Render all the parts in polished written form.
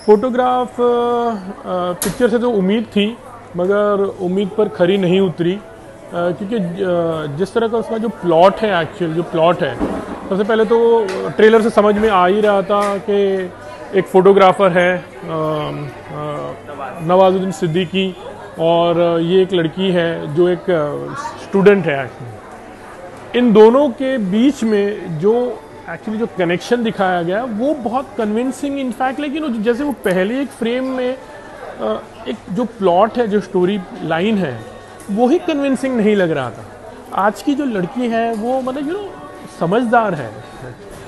Photograph picture से तो उम्मीद थी, मगर उम्मीद पर खरी नहीं उतरी, क्योंकि जिस तरह का उसका जो प्लॉट है, एक्चुअल जो प्लॉट है, सबसे पहले तो ट्रेलर से समझ में आ ही रहा था कि एक फ़ोटोग्राफ़र है नवाजुद्दीन सिद्दीकी, और ये एक लड़की है जो एक स्टूडेंट है एक्चुअली। इन दोनों के बीच में जो एक्चुअली जो कनेक्शन दिखाया गया वो बहुत कन्विंसिंग, इनफैक्ट लेकिन जैसे वो पहले एक फ्रेम में एक जो प्लॉट है, जो स्टोरी लाइन है, वो ही कन्विंसिंग नहीं लग रहा था। आज की जो लड़की है वो मतलब समझदार है,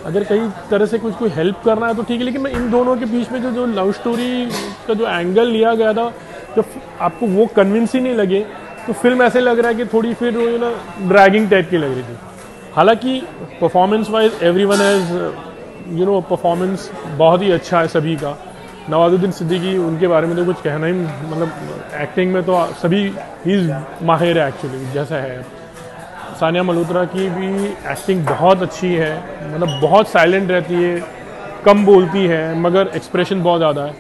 अगर कई तरह से कुछ कोई हेल्प करना है तो ठीक है, लेकिन मैं इन दोनों के बीच में जो लव स्टोरी का जो एंगल लिया गया था, जब आपको वो कन्विंस ही नहीं लगे तो फिल्म ऐसे लग रहा है कि थोड़ी फिर ड्रैगिंग टाइप की लग रही थी। हालांकि performance wise everyone has performance बहुत ही अच्छा है सभी का। नवाजुद्दीन सिद्दीकी, उनके बारे में तो कुछ कहना ही, मतलब एक्टिंग में तो सभी ही माहिर है एक्चुअली जैसा है। सानिया मल्होत्रा की भी एक्टिंग बहुत अच्छी है, मतलब बहुत साइलेंट रहती है, कम बोलती है, मगर एक्सप्रेशन बहुत ज़्यादा है।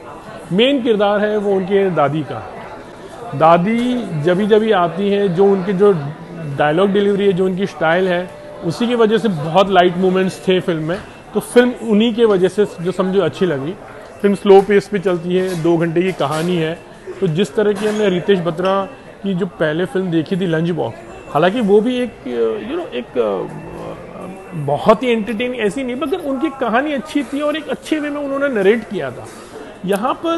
मेन किरदार है वो उनके दादी का। दादी जब आती है, जो उनके जो डायलॉग डिलीवरी है, जो उनकी स्टाइल है, उसी की वजह से बहुत लाइट मोमेंट्स थे फिल्म में, तो फिल्म उन्हीं के वजह से जो समझो अच्छी लगी। फिल्म स्लो पेस पे चलती है, 2 घंटे की कहानी है। तो जिस तरह की हमने रितेश बत्रा की जो पहले फिल्म देखी थी लंच बॉक्स, हालांकि वो भी एक एक बहुत ही एंटरटेनिंग ऐसी नहीं, मगर उनकी कहानी अच्छी थी और एक अच्छे वे में उन्होंने नरेट किया था। यहाँ पर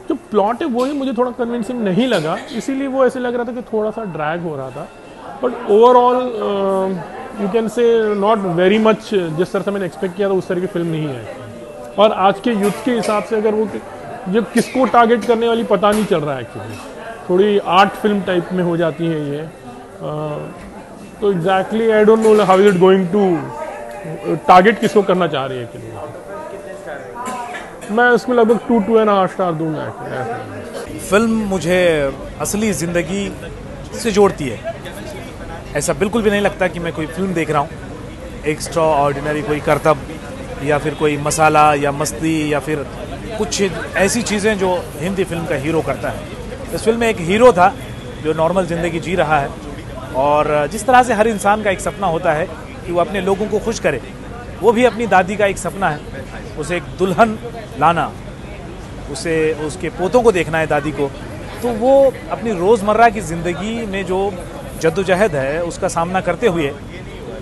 जो प्लॉट है वो ही मुझे थोड़ा कन्विंसिंग नहीं लगा, इसीलिए वो ऐसे लग रहा था कि थोड़ा सा ड्रैग हो रहा था। But overall you can say not very much, जिस तरह से मैंने एक्सपेक्ट किया था उस तरह की फिल्म नहीं है। और आज के यूथ के हिसाब से अगर वो जब किसको टारगेट करने वाली पता नहीं चल रहा है एक्चुअली, थोड़ी आर्ट फिल्म टाइप में हो जाती है ये। तो exactly I don't know how is it going to target किसको करना चाह रही है एक्चुअली। मैं उसको लगभग 2.5 स्टार दूंगा। फिल्म मुझे असली ज़िंदगी से जोड़ती है। ऐसा बिल्कुल भी नहीं लगता कि मैं कोई फिल्म देख रहा हूँ, एक्स्ट्रा ऑर्डिनरी कोई करतब या फिर कोई मसाला या मस्ती या फिर कुछ ऐसी चीज़ें जो हिंदी फिल्म का हीरो करता है। इस फिल्म में एक हीरो था जो नॉर्मल ज़िंदगी जी रहा है, और जिस तरह से हर इंसान का एक सपना होता है कि वो अपने लोगों को खुश करे, वो भी अपनी दादी का एक सपना है, उसे एक दुल्हन लाना, उसे उसके पोतों को देखना है दादी को। तो वो अपनी रोज़मर्रा की ज़िंदगी में जो जद्दोजहद है उसका सामना करते हुए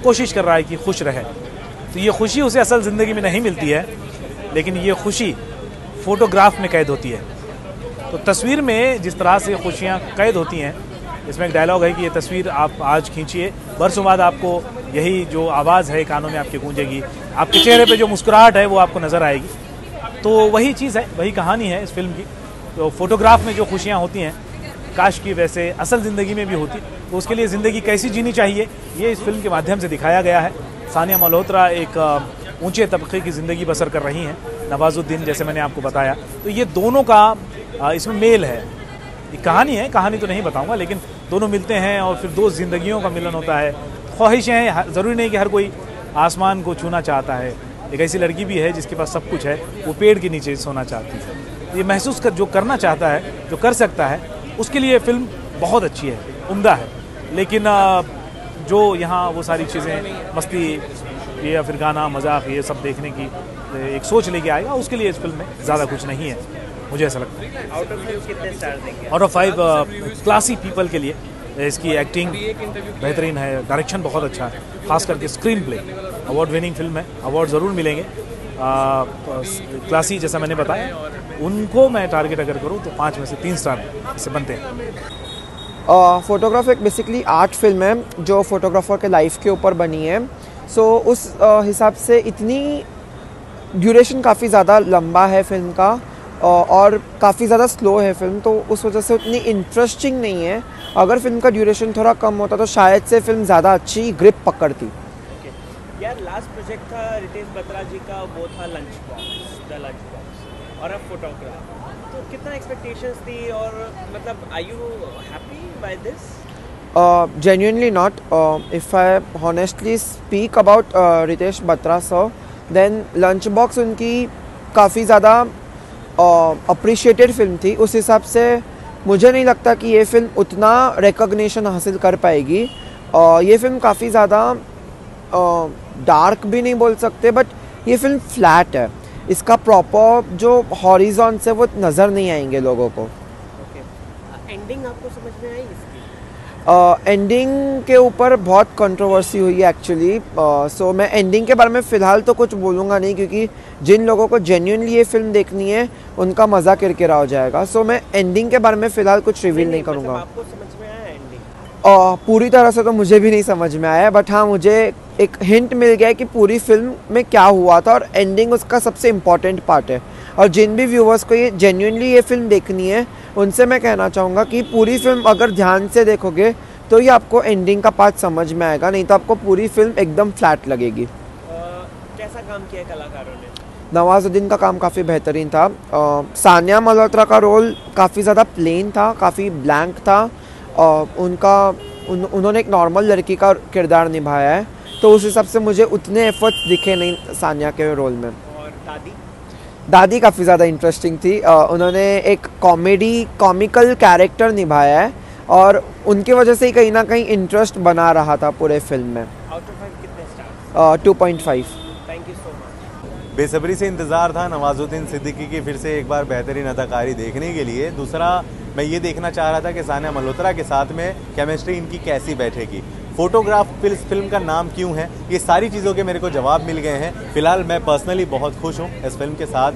कोशिश कर रहा है कि खुश रहे। तो ये खुशी उसे असल ज़िंदगी में नहीं मिलती है, लेकिन ये खुशी फ़ोटोग्राफ में कैद होती है। तो तस्वीर में जिस तरह से खुशियाँ कैद होती हैं, इसमें एक डायलॉग है कि ये तस्वीर आप आज खींचिए, बरसों बाद आपको यही जो आवाज़ है कानों में आपके गूंजेगी, आपके चेहरे पे जो मुस्कुराहट है वो आपको नज़र आएगी। तो वही चीज़ है, वही कहानी है इस फिल्म की। तो फोटोग्राफ में जो खुशियाँ होती हैं, काश की वैसे असल ज़िंदगी में भी होती। तो उसके लिए ज़िंदगी कैसी जीनी चाहिए, ये इस फिल्म के माध्यम से दिखाया गया है। सानिया मल्होत्रा एक ऊंचे तबके की ज़िंदगी बसर कर रही हैं, नवाजुद्दीन जैसे मैंने आपको बताया। तो ये दोनों का इसमें मेल है। ये कहानी है, कहानी तो नहीं बताऊंगा, लेकिन दोनों मिलते हैं और फिर 2 ज़िंदगियों का मिलन होता है। ख्वाहिशें हैं, ज़रूरी नहीं कि हर कोई आसमान को छूना चाहता है। एक ऐसी लड़की भी है जिसके पास सब कुछ है, वो पेड़ के नीचे सोना चाहती है। ये महसूस जो करना चाहता है, जो कर सकता है, उसके लिए फिल्म बहुत अच्छी है, उम्दा है। लेकिन जो यहाँ वो सारी चीज़ें, मस्ती ये या फिर गाना, मजाक, ये सब देखने की एक सोच लेके आएगा, उसके लिए इस फिल्म में ज़्यादा कुछ नहीं है, मुझे ऐसा लगता है। आउट ऑफ 5 कितने स्टार देंगे? आउट ऑफ 5 क्लासी पीपल के लिए। इसकी एक्टिंग बेहतरीन है, डायरेक्शन बहुत अच्छा है, खास करके screen play award winning film है, अवार्ड ज़रूर मिलेंगे। क्लासी जैसा मैंने बताया, उनको मैं टारगेट अगर करूँ तो 5 में से 3 स्टार इससे बनते हैं। फोटोग्राफ एक बेसिकली आर्ट फिल्म है जो फोटोग्राफर के लाइफ के ऊपर बनी है। सो उस हिसाब से इतनी ड्यूरेशन काफ़ी ज़्यादा लंबा है फिल्म का, और काफ़ी ज़्यादा स्लो है फिल्म, तो उस वजह से उतनी इंटरेस्टिंग नहीं है। अगर फिल्म का ड्यूरेशन थोड़ा कम होता तो शायद से फिल्म ज़्यादा अच्छी ग्रिप पकड़ती। यार लास्ट प्रोजेक्ट था रितेश बत्रा जी का, वो था lunch box, the lunch box, और अब फोटोग्राफ। तो कितना एक्सपेक्टेशंस थी, और मतलब are you happy by this? Genuinely not. If I honestly speak about Ritesh Batra sir, then Lunchbox उनकी काफ़ी ज़्यादा अप्रिशिएटेड फिल्म थी, उस हिसाब से मुझे नहीं लगता कि ये फिल्म उतना रिकॉग्निशन हासिल कर पाएगी। ये फिल्म काफ़ी ज़्यादा डार्क भी नहीं बोल सकते, बट ये फिल्म फ्लैट है। इसका प्रॉपर जो हॉरिजॉन से वो नज़र नहीं आएंगे लोगों को। एंडिंग आपको समझ में आई इसकी? एंडिंग के ऊपर बहुत कंट्रोवर्सी हुई है एक्चुअली। सो मैं एंडिंग के बारे में फ़िलहाल तो कुछ बोलूँगा नहीं, क्योंकि जिन लोगों को जेन्युइनली ये फिल्म देखनी है उनका मज़ा किरकिरा हो जाएगा। सो मैं एंडिंग के बारे में फ़िलहाल कुछ रिवील नहीं करूँगा। आपको समझ में आया एंडिंग? पूरी तरह से तो मुझे भी नहीं समझ में आया, बट हाँ मुझे एक हिंट मिल गया कि पूरी फिल्म में क्या हुआ था, और एंडिंग उसका सबसे इम्पॉर्टेंट पार्ट है। और जिन भी व्यूवर्स को ये जेन्युइनली ये फिल्म देखनी है उनसे मैं कहना चाहूँगा कि पूरी फिल्म अगर ध्यान से देखोगे तो ये आपको एंडिंग का पार्ट समझ में आएगा, नहीं तो आपको पूरी फिल्म एकदम फ्लैट लगेगी। कैसा काम किया कलाकारों ने? नवाजुद्दीन का काम काफ़ी बेहतरीन था। सानिया मल्होत्रा का रोल काफ़ी ज़्यादा प्लेन था, काफ़ी ब्लैंक था। उन्होंने एक नॉर्मल लड़की का किरदार निभाया है, तो उस हिसाब से मुझे उतने एफर्ट्स दिखे नहीं सानिया के रोल में। और दादी काफ़ी ज़्यादा इंटरेस्टिंग थी। उन्होंने एक कॉमिकल कैरेक्टर निभाया है, और उनकी वजह से ही कहीं ना कहीं इंटरेस्ट बना रहा था पूरे फिल्म में। आउट ऑफ 5 कितने stars? 2.5। Thank you so much. बेसब्री से इंतज़ार था नवाजुद्दीन सिद्दीकी की फिर से एक बार बेहतरीन अदाकारी देखने के लिए। दूसरा मैं ये देखना चाह रहा था कि सानिया मल्होत्रा के साथ में केमिस्ट्री इनकी कैसी बैठेगी। फोटोग्राफ फिल्म का नाम क्यों है, ये सारी चीज़ों के मेरे को जवाब मिल गए हैं। फिलहाल मैं पर्सनली बहुत खुश हूँ इस फिल्म के साथ,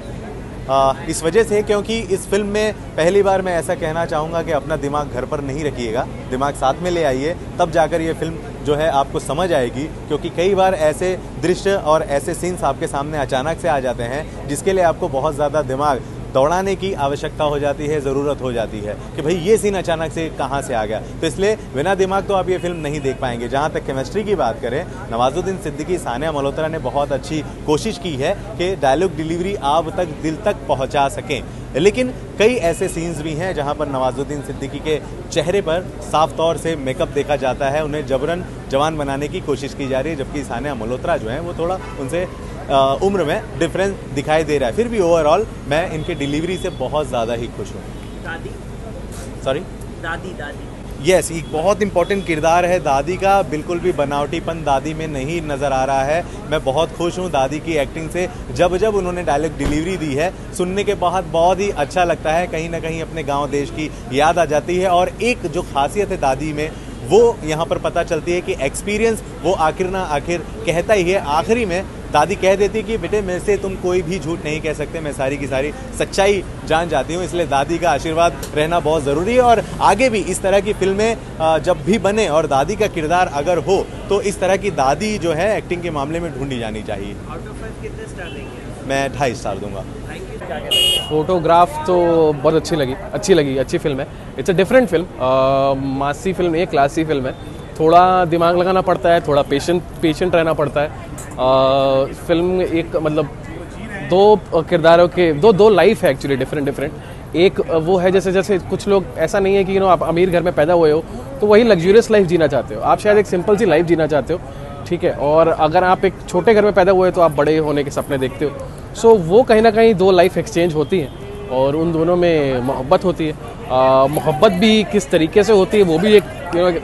इस वजह से क्योंकि इस फिल्म में पहली बार मैं ऐसा कहना चाहूँगा कि अपना दिमाग घर पर नहीं रखिएगा, दिमाग साथ में ले आइए, तब जाकर ये फिल्म जो है आपको समझ आएगी। क्योंकि कई बार ऐसे दृश्य और ऐसे सीन्स आपके सामने अचानक से आ जाते हैं जिसके लिए आपको बहुत ज़्यादा दिमाग दौड़ाने की आवश्यकता हो जाती है, ज़रूरत हो जाती है कि भाई ये सीन अचानक से कहाँ से आ गया। तो इसलिए बिना दिमाग तो आप ये फिल्म नहीं देख पाएंगे। जहाँ तक केमिस्ट्री की बात करें, नवाजुद्दीन सिद्दीकी सानिया मल्होत्रा ने बहुत अच्छी कोशिश की है कि डायलॉग डिलीवरी आप तक दिल तक पहुँचा सकें। लेकिन कई ऐसे सीन्स भी हैं जहाँ पर नवाजुद्दीन सिद्दीकी के चेहरे पर साफ तौर से मेकअप देखा जाता है, उन्हें जबरन जवान बनाने की कोशिश की जा रही है, जबकि सानिया मल्होत्रा जो है वो थोड़ा उनसे उम्र में डिफरेंस दिखाई दे रहा है। फिर भी ओवरऑल मैं इनके डिलीवरी से बहुत ज़्यादा ही खुश हूँ। दादी यस, एक बहुत इंपॉर्टेंट किरदार है दादी का, बिल्कुल भी बनावटीपन दादी में नहीं नज़र आ रहा है। मैं बहुत खुश हूँ दादी की एक्टिंग से। जब जब उन्होंने डायलॉग डिलीवरी दी है, सुनने के बाद बहुत ही अच्छा लगता है, कहीं ना कहीं अपने गांव देश की याद आ जाती है। और एक जो खासियत है दादी में वो यहाँ पर पता चलती है कि एक्सपीरियंस वो आखिर ना आखिर कहता ही है। आखिरी में दादी कह देती कि बेटे मेरे से तुम कोई भी झूठ नहीं कह सकते, मैं सारी की सारी सच्चाई जान जाती हूँ। इसलिए दादी का आशीर्वाद रहना बहुत ज़रूरी है, और आगे भी इस तरह की फिल्में जब भी बने और दादी का किरदार अगर हो तो इस तरह की दादी जो है एक्टिंग के मामले में ढूंढी जानी चाहिए। आउट ऑफ 5 कितने स्टार देंगे? मैं 2.5 स्टार दूंगा। फोटोग्राफ तो बहुत अच्छी लगी, अच्छी फिल्म है। इट्स अ डिफरेंट फिल्म, मासी फिल्म है, क्लासी फिल्म है। थोड़ा दिमाग लगाना पड़ता है, थोड़ा पेशेंट रहना पड़ता है। फिल्म एक मतलब दो किरदारों के दो लाइफ है एक्चुअली, डिफरेंट। एक वो है जैसे कुछ लोग, ऐसा नहीं है कि आप अमीर घर में पैदा हुए हो तो वही लग्जूरियस लाइफ जीना चाहते हो, आप शायद एक सिंपल सी लाइफ जीना चाहते हो, ठीक है। और अगर आप एक छोटे घर में पैदा हुए तो आप बड़े होने के सपने देखते हो। सो वो कहीं ना कहीं दो लाइफ एक्सचेंज होती हैं और उन दोनों में मोहब्बत होती है। मोहब्बत भी किस तरीके से होती है वो भी एक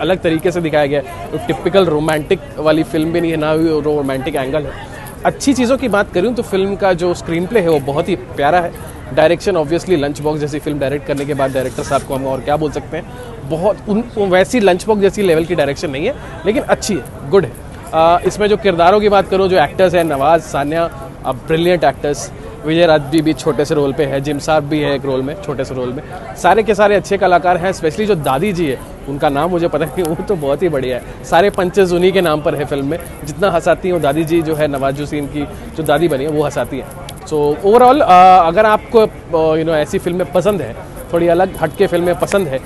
अलग तरीके से दिखाया गया है। तो टिपिकल रोमांटिक वाली फिल्म भी नहीं है, ना ही रोमांटिक एंगल है। अच्छी चीज़ों की बात करूँ तो फिल्म का जो स्क्रीन प्ले है वो बहुत ही प्यारा है। डायरेक्शन ऑब्वियसली लंच बॉक्स जैसी फिल्म डायरेक्ट करने के बाद डायरेक्टर साहब को हम और क्या बोल सकते हैं, बहुत वैसी लंच बॉक्स जैसी लेवल की डायरेक्शन नहीं है, लेकिन अच्छी है, गुड है। इसमें जो किरदारों की बात करूँ, जो एक्टर्स हैं, नवाज, सानिया, ब्रिलियंट एक्टर्स। विजय राजवी भी छोटे से रोल पे है, जिम साहब भी है एक रोल में, छोटे से रोल में। सारे के सारे अच्छे कलाकार हैं। स्पेशली जो दादी जी है, उनका नाम मुझे पता नहीं, वो तो बहुत ही बढ़िया है। सारे पंचेज उन्हीं के नाम पर है फिल्म में। जितना हंसाती हैं दादी जी जो है, नवाजुद्दीन की जो दादी बनी है वो हंसाती है। सो ओवरऑल अगर आपको ऐसी फिल्में पसंद है, थोड़ी अलग हटके फिल्में पसंद है,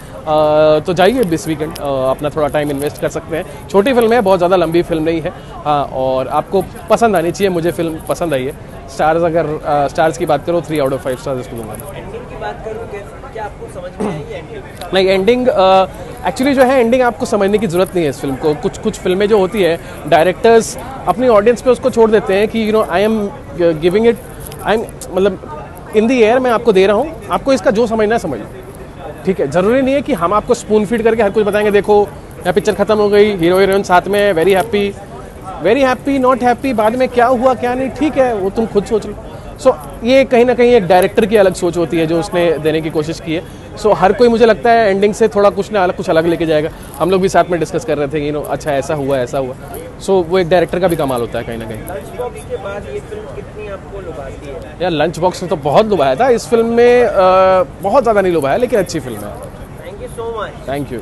तो जाइए इस वीकेंड, अपना थोड़ा टाइम इन्वेस्ट कर सकते हैं। छोटी फिल्म है, बहुत ज़्यादा लंबी फिल्म नहीं है, हाँ, और आपको पसंद आनी चाहिए। मुझे फिल्म पसंद आई है। स्टार्स की बात करो, 3 आउट ऑफ 5 स्टार्स इसको दूंगा। एंडिंग की बात करूँ, क्या आपको समझ में आई एंडिंग? नहीं, एंडिंग एक्चुअली जो है, एंडिंग आपको समझने की जरूरत नहीं है इस फिल्म को। कुछ फिल्में जो होती है, डायरेक्टर्स अपनी ऑडियंस पे उसको छोड़ देते हैं कि आई एम गिविंग इट, मतलब इन दी एयर मैं आपको दे रहा हूँ, आपको इसका जो समझना है समझ लो, ठीक है। ज़रूरी नहीं है कि हम आपको स्पून फीड करके हर कुछ बताएंगे, देखो यहाँ पिक्चर खत्म हो गई, हीरो हीरोइन साथ में, वेरी हैप्पी नॉट हैप्पी, बाद में क्या हुआ क्या नहीं, ठीक है, वो तुम खुद सोच लो। सो ये कहीं ना कहीं एक डायरेक्टर की अलग सोच होती है जो उसने देने की कोशिश की है। सो हर कोई मुझे लगता है एंडिंग से थोड़ा कुछ अलग लेके जाएगा। हम लोग भी साथ में डिस्कस कर रहे थे कि अच्छा ऐसा हुआ। सो वो एक डायरेक्टर का भी कमाल होता है कहीं ना कहीं। लंच बॉक्स के बाद ये फिल्म कितनी आपको लुभाती है? यार लंच बॉक्स ने तो बहुत लुभाया था, इस फिल्म में बहुत ज़्यादा नहीं लुभाया, लेकिन अच्छी फिल्म है। Thank you so much. Thank you.